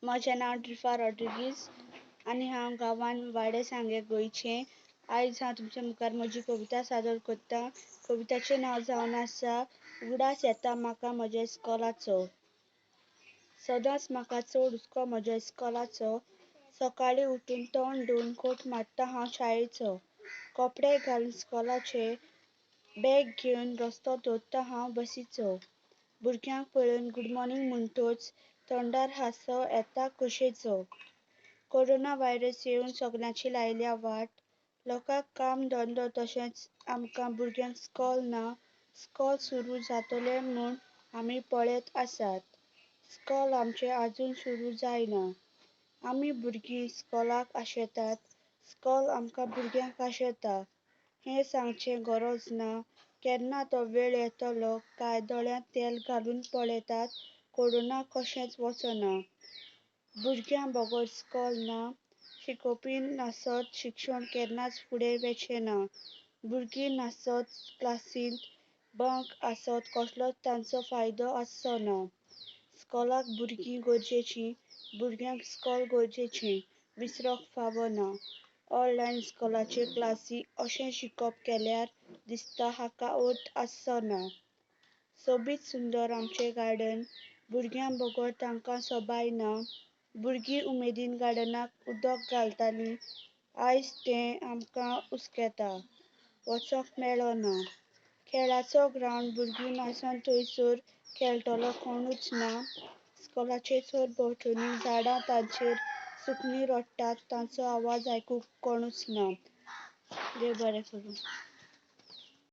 म्हजें नांव ट्रिफा रॉड्रिगीज आनी हांव गांवांत वाडे सांगे गोंयचें. आयज हांव तुमच्या मुखार म्हजी कविता सादर करतां. कविताचें नांव जावन आसा उगडास येता म्हाका म्हज्या इस्कॉलाचो. सदांच म्हाका चड हुस्को म्हज्या इस्कॉलाचो. सकाळीं उठून तोंड धुवन कोट मारता हांव शाळेचो. कपडे घालून इस्कॉलाचे बॅग घेवन रस्तो धरता हांव बसीचो. भुरग्यांक पळोवन गूड मॉर्निंग म्हणटच तोंडार हांसो येता खोशयेचो. कोरोना व्हायरस येवन सगळ्यांची लायल्या वाट. लोकांक काम धंदो तशेंच आमकां भुरग्यांक इस्कॉल ना. इस्कॉल सुरू जातलें म्हूण आमी पळयत आसात. इस्कॉल आमचें आजून सुरू जायना. आमी भुरगीं इस्कॉलाक आशेतात. इस्कॉल आमकां भुरग्यांक आशेता. हें सांगचें गरज ना केन्ना तो वेळ येतलो काय दोळ्यांत तेल घालून पळयतात कोरोना कशेंच वचना. भुरग्यां बगर इस्कॉल ना. शिकोवपी नासत शिक्षण केन्नाच फुडें वचचें ना. भुरगीं नासत क्लासींत बंक आसत कसलोच तांचो फायदो आसचो ना. इस्कॉलाक भुरगीं गरजेचीं. भुरग्यांक इस्कॉल गरजेचें. विसरूंक फावना. ऑनलायन इस्कॉलाचे क्लासी अशें शिकप केल्यार दिसता हाका अर्थ आसचो ना. सोबीत सुंदर आमचें गार्डन. भुरग्यां बगर तांकां सोबाय ना. भुरगीं उमेदीन गार्डनाक उदक घालतालीं. आयज तें आमकां हुस्केता. वचोंक मेळना. खेळाचो ग्रावंड भुरगीं नासत थंयसर खेळटलो कोणूच ना. इस्कॉलाचे सरभोंवतणी झाडां तांचेर सुकणीं रडटात तांचो आवाज आयकूंक कोणूच ना. देव बरें करूं.